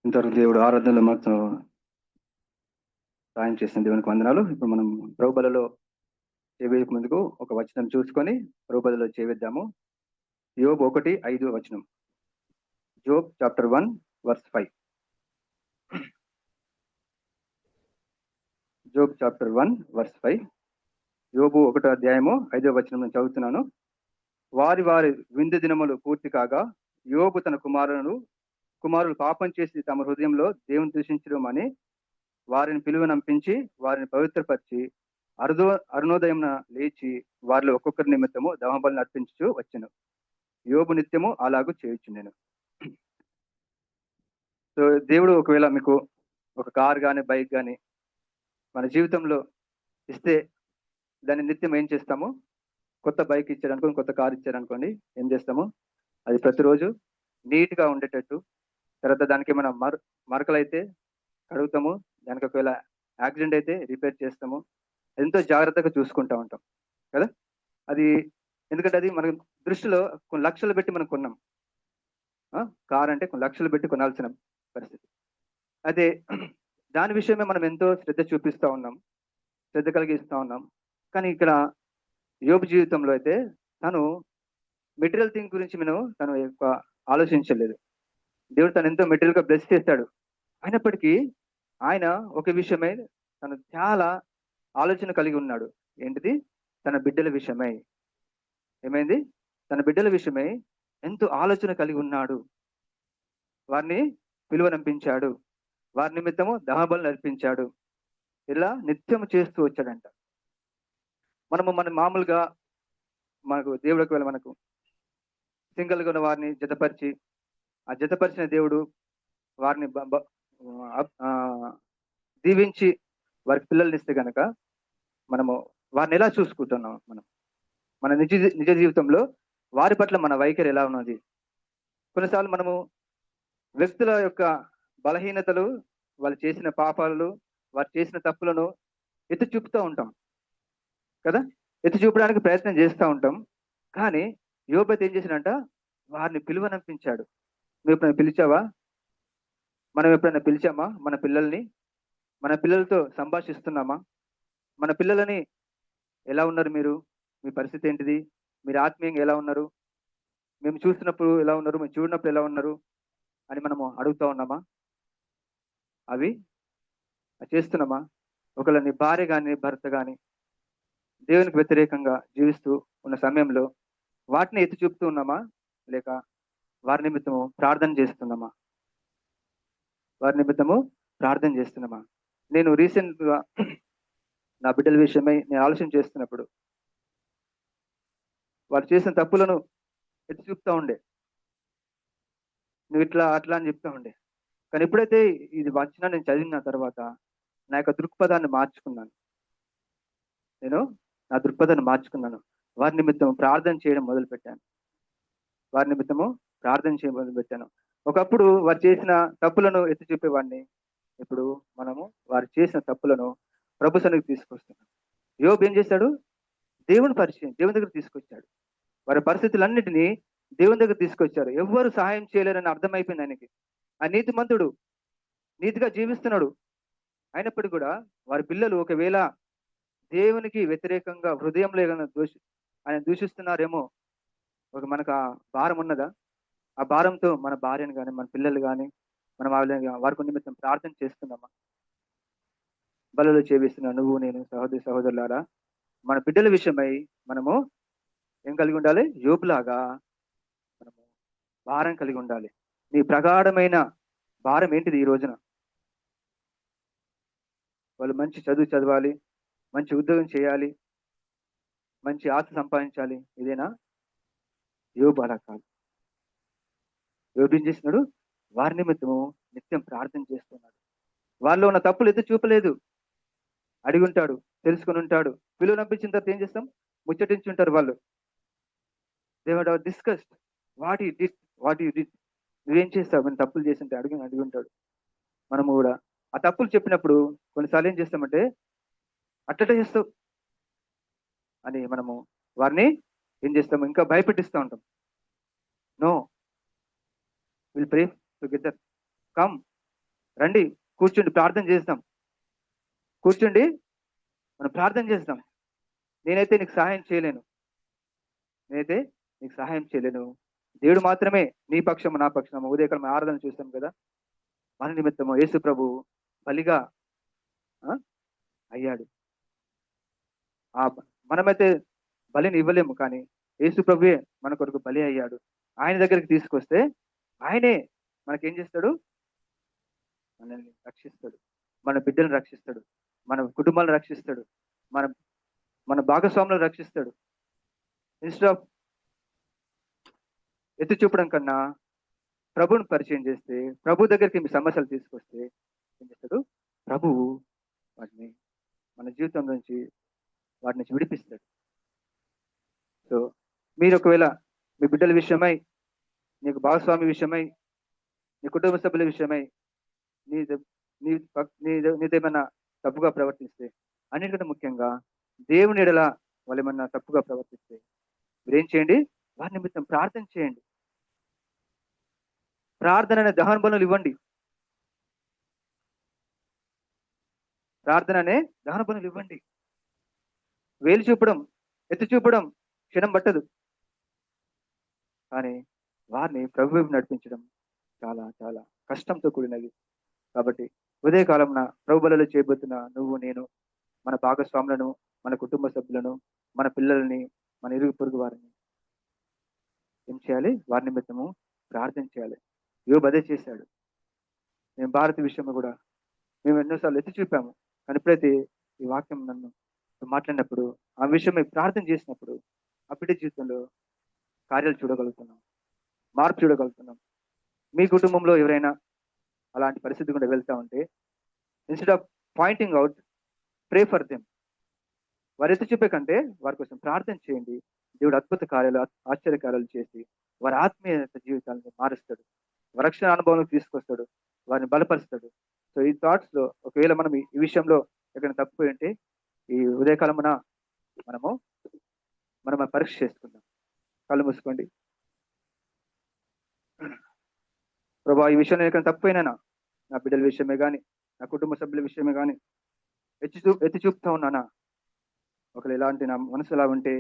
ఇంతవరకు దేవుడు ఆరాధనలో మాకు సాయం చేసిన దేవునికి వందనాలు. ఇప్పుడు మనం ప్రభుబలలో చేవేయక ముందుకు ఒక వచనం చూసుకొని ప్రభుబలలో చేవేద్దాము. యోబ్ 1:5 వచనం. Job chapter 1 verse 5. Job chapter 1 verse 5. యోబు 1వ అధ్యాయము 5వ వచనం నేను చదువుతున్నాను. వారి వారి విందు దినములు పూర్తి కాగా యోబు తన కుమారులు పాపం చేసి తమ హృదయంలో దేవుని దూషించడం అని వారిని పిలువనంపించి వారిని పవిత్రపరిచి అరుణోదయంన లేచి వారిలో ఒక్కొక్కరి నిమిత్తము దహనబలులు అర్పించుచు వచ్చెను. యోబు నిత్యము అలాగూ చేయొచ్చు నేను. సో దేవుడు ఒకవేళ మీకు ఒక కార్ కానీ బైక్ కానీ మన జీవితంలో ఇస్తే దాన్ని నిత్యం ఏం చేస్తాము? కొత్త బైక్ ఇచ్చారనుకోండి, కొత్త కార్ ఇచ్చారనుకోండి, ఏం చేస్తాము? అది ప్రతిరోజు నీట్గా ఉండేటట్టు, తర్వాత దానికి ఏమైనా మరకలు అయితే కడుగుతాము, దానికి ఒకవేళ యాక్సిడెంట్ అయితే రిపేర్ చేస్తాము. ఎంతో జాగ్రత్తగా చూసుకుంటూ ఉంటాం కదా. అది ఎందుకంటే అది మన దృష్టిలో కొన్ని లక్షలు పెట్టి మనం కొన్నాం. కార్ అంటే కొన్ని లక్షలు పెట్టి కొనాల్సిన పరిస్థితి. అదే దాని విషయమే మనం ఎంతో శ్రద్ధ చూపిస్తూ ఉన్నాం, శ్రద్ధ కలిగిస్తూ ఉన్నాం. కానీ ఇక్కడ యోబు జీవితంలో అయితే తను మెటీరియల్ థింగ్ గురించి తను ఎక్కువ ఆలోచించలేదు. దేవుడు తను ఎంతో మెటీరియల్గా బ్లెస్ చేస్తాడు. అయినప్పటికీ ఆయన ఒక విషయమై తను చాలా ఆలోచన కలిగి ఉన్నాడు. ఏంటిది? తన బిడ్డల విషయమై. ఏమైంది? తన బిడ్డల విషయమై ఎంతో ఆలోచన కలిగి ఉన్నాడు. వారిని పిలువనంపించాడు, వారి నిమిత్తము దహనబలులు అర్పించాడు. ఇలా నిత్యం చేస్తూ వచ్చాడంట. మన మామూలుగా మనకు దేవుడికి వెళ్ళ మనకు సింగిల్గా ఉన్న వారిని జతపరిచి, ఆ జతపరిచిన దేవుడు వారిని దీవించి వారికి పిల్లల్ని ఇస్తే కనుక మనము వారిని ఎలా చూసుకుంటున్నాం? మన నిజ జీవితంలో వారి పట్ల మన వైఖరి ఎలా ఉన్నది? కొన్నిసార్లు మనము వ్యక్తుల యొక్క బలహీనతలు, వాళ్ళు చేసిన పాపాలు, వారు చేసిన తప్పులను ఎత్తి చూపుతూ ఉంటాం కదా. ఎత్తి చూపడానికి ప్రయత్నం చేస్తూ ఉంటాం. కానీ యోబు అయితే ఏం చేసినంట? వారిని పిలువనంపించాడు. నువ్వు ఎప్పుడైనా పిలిచావా? మనం ఎప్పుడైనా పిలిచామా మన పిల్లల్ని? మన పిల్లలతో సంభాషిస్తున్నామా? మన పిల్లలని ఎలా ఉన్నారు మీరు? మీ పరిస్థితి ఏంటిది? మీరు ఆత్మీయంగా ఎలా ఉన్నారు? మేము చూస్తున్నప్పుడు ఎలా ఉన్నారు? మేము చూడనప్పుడు ఎలా ఉన్నారు అని మనము అడుగుతూ ఉన్నామా? అవి చేస్తున్నామా? ఒకవేళ నీ భార్య కానీ భర్త కానీ దేవునికి వ్యతిరేకంగా జీవిస్తూ ఉన్న సమయంలో వాటిని ఎత్తి చూపుతూ ఉన్నామా? లేక వారి నిమిత్తము ప్రార్థన చేస్తున్నామా? వారి నిమిత్తము ప్రార్థన చేస్తున్నామా? నేను రీసెంట్గా నా బిడ్డల విషయమై నేను ఆలోచన చేస్తున్నప్పుడు వారు చేసిన తప్పులను ఎత్తి చూపుతూ ఉండే, నువ్వు ఇట్లా అట్లా అని చెప్తా ఉండే. కానీ ఎప్పుడైతే ఇది వచ్చినా నేను చదివిన తర్వాత నా యొక్క దృక్పథాన్ని మార్చుకున్నాను. నా దృక్పథాన్ని మార్చుకున్నాను. వారి నిమిత్తం ప్రార్థన చేయడం మొదలుపెట్టాను. వారి నిమిత్తము ప్రార్థన చేయడం మొదలుపెట్టాను. ఒకప్పుడు వారు చేసిన తప్పులను ఎత్తి చూపేవాడిని. ఇప్పుడు మనము వారు చేసిన తప్పులను ప్రభు సన్నిధికి తీసుకొస్తున్నాం. యోబు ఏం చేశాడు? దేవుని దగ్గర తీసుకొచ్చాడు. వారి పరిస్థితులన్నిటినీ దేవుని దగ్గర తీసుకొచ్చారు. ఎవ్వరు సహాయం చేయలేరని అర్థమైపోయింది ఆయనకి. ఆ నీతిమంతుడు నీతిగా జీవిస్తున్నాడు. అయినప్పటికీ కూడా వారి పిల్లలు ఒకవేళ దేవునికి వ్యతిరేకంగా హృదయంలో ఏదైనా ఆయన దూషిస్తున్నారేమో, మనకు ఆ భారం ఉన్నదా? ఆ భారంతో మన భార్యను కానీ మన పిల్లలు కానీ మనం వారి నిమిత్తం ప్రార్థన చేస్తున్నామా? బలలో చేవిస్తున్నా నువ్వు నేను సహోదరులారా, మన బిడ్డల విషయమై మనము ఏం కలిగి ఉండాలి? యోబులాగా మనము భారం కలిగి ఉండాలి. నీ ప్రగాఢమైన భారం ఏంటిది ఈ రోజున? వాళ్ళు మంచి చదువు చదవాలి, మంచి ఉద్యోగం చేయాలి, మంచి ఆస్తి సంపాదించాలి. ఇదేనా? యోబు అలా కాదు. యోబు ఏం చేస్తున్నాడు? వారి నిమిత్తము నిత్యం ప్రార్థన చేస్తున్నాడు. వాళ్ళు ఉన్న తప్పులు ఎత్తి చూపలేదు. అడిగి ఉంటాడు, తెలుసుకొని ఉంటాడు. పిలువ నంపించిన తర్వాత ఏం చేస్తాం? ముచ్చటించి ఉంటారు వాళ్ళు. They would have discussed what you did. నువ్వేం చేస్తావు? మనం తప్పులు చేస్తుంటే అడిగి ఉంటాడు. మనము కూడా ఆ తప్పులు చెప్పినప్పుడు కొన్నిసార్లు ఏం చేస్తామంటే, అట్లటే చేస్తావు అని మనము వారిని ఏం చేస్తాము? ఇంకా భయపెట్టిస్తూ ఉంటాం. No, will pray together, come, రండి, కూర్చుండి ప్రార్థన చేస్తాం. కూర్చుండి మనం ప్రార్థన చేస్తాం. నేనైతే నీకు సహాయం చేయలేను. నేనైతే నీకు సహాయం చేయలేను. దేవుడు మాత్రమే నీ పక్షము, నా పక్షము. ఉదయకాలం ఆరాధన చూస్తాం కదా, మన నిమిత్తము యేసు ప్రభు బలిగా ఆ, అయ్యాడు. ఆ మనమైతే బలిని ఇవ్వలేము, కానీ యేసు ప్రభువే మన కొరకు బలి అయ్యాడు. ఆయన దగ్గరికి తీసుకొస్తే ఆయనే మనకేం చేస్తాడు? మనల్ని రక్షిస్తాడు, మన బిడ్డలను రక్షిస్తాడు, మన కుటుంబాలను రక్షిస్తాడు, మన మన భాగస్వాములను రక్షిస్తాడు. ఇన్స్టెడ్ ఆఫ్ ఎత్తి చూపడం కన్నా ప్రభువుని పరిచయం చేస్తే, ప్రభు దగ్గరికి మీ సమస్యలు తీసుకొస్తే ఏం చేస్తాడు? ప్రభువు వాటిని మన జీవితం నుంచి వాటి నుంచి విడిపిస్తాడు. సో మీరు ఒకవేళ మీ బిడ్డల విషయమై, నీకు భాగస్వామి విషయమై, నీ కుటుంబ సభ్యుల విషయమై నీ నీ నీదేమన్నా తప్పుగా ప్రవర్తిస్తే, అన్నిటికంటే ముఖ్యంగా దేవుని ఎడల వాళ్ళు ఏమన్నా తప్పుగా ప్రవర్తిస్తే మీరేం చేయండి? వారి నిమిత్తం ప్రార్థన చేయండి. ప్రార్థన అనే దహన బలులు ఇవ్వండి. ప్రార్థన అనే దహన బలులు ఇవ్వండి. వేలు చూపడం, ఎత్తి చూపడం క్షణం పట్టదు, కానీ వారిని ప్రభు వైపు నడిపించడం చాలా చాలా కష్టంతో కూడినది. కాబట్టి ఉదయకాలంన ప్రభు బలులు చేయబోతున్న నువ్వు, నేను, మన భాగస్వాములను, మన కుటుంబ సభ్యులను, మన పిల్లల్ని, మన ఇరుగు పొరుగు వారిని ఏం చేయాలి? వారి నిమిత్తము ప్రార్థన చేయాలి. యోబు అదే చేశాడు. మేము భారత విషయంలో కూడా మేము ఎన్నోసార్లు ఎత్తి చూపాము, కానీ ఎప్పుడైతే ఈ వాక్యం నన్ను మాట్లాడినప్పుడు, ఆ విషయమై ప్రార్థన చేసినప్పుడు ఆ బిడ్డ జీవితంలో కార్యాలు చూడగలుగుతున్నాం, మార్పు చూడగలుగుతున్నాం. మీ కుటుంబంలో ఎవరైనా అలాంటి పరిస్థితి కూడా వెళ్తా ఉంటే, instead of pointing out, pray for them. వారు ఎత్తి చూపే కంటే వారి కోసం ప్రార్థన చేయండి. దేవుడు అద్భుత కార్యాలు, ఆశ్చర్య కార్యాలు చేసి వారి ఆత్మీయ జీవితాలను మారుస్తాడు, రక్షణ అనుభవం తీసుకొస్తాడు, వారిని బలపరుస్తాడు. సో ఈ థాట్స్ లో ఒకవేళ మనం ఈ విషయంలో ఎక్కడైనా తప్పిపోయి ఉంటే, ఈ ఉదయకాలమున మనము మనం పరీక్ష చేసుకుందాం. కళ్ళు మూసుకోండి. ప్రభా, ఈ విషయంలో ఎక్కడ తప్పిపోయినా, నా బిడ్డల విషయమే కానీ, నా కుటుంబ సభ్యుల విషయమే కానీ ఎత్తి చూపుతా ఉన్నానా? ఒకవేళ ఇలాంటి నా మనసు ఎలా ఉంటే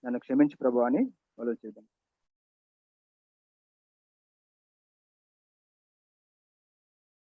నన్ను క్షమించు ప్రభు అని ఆలోచిద్దాం.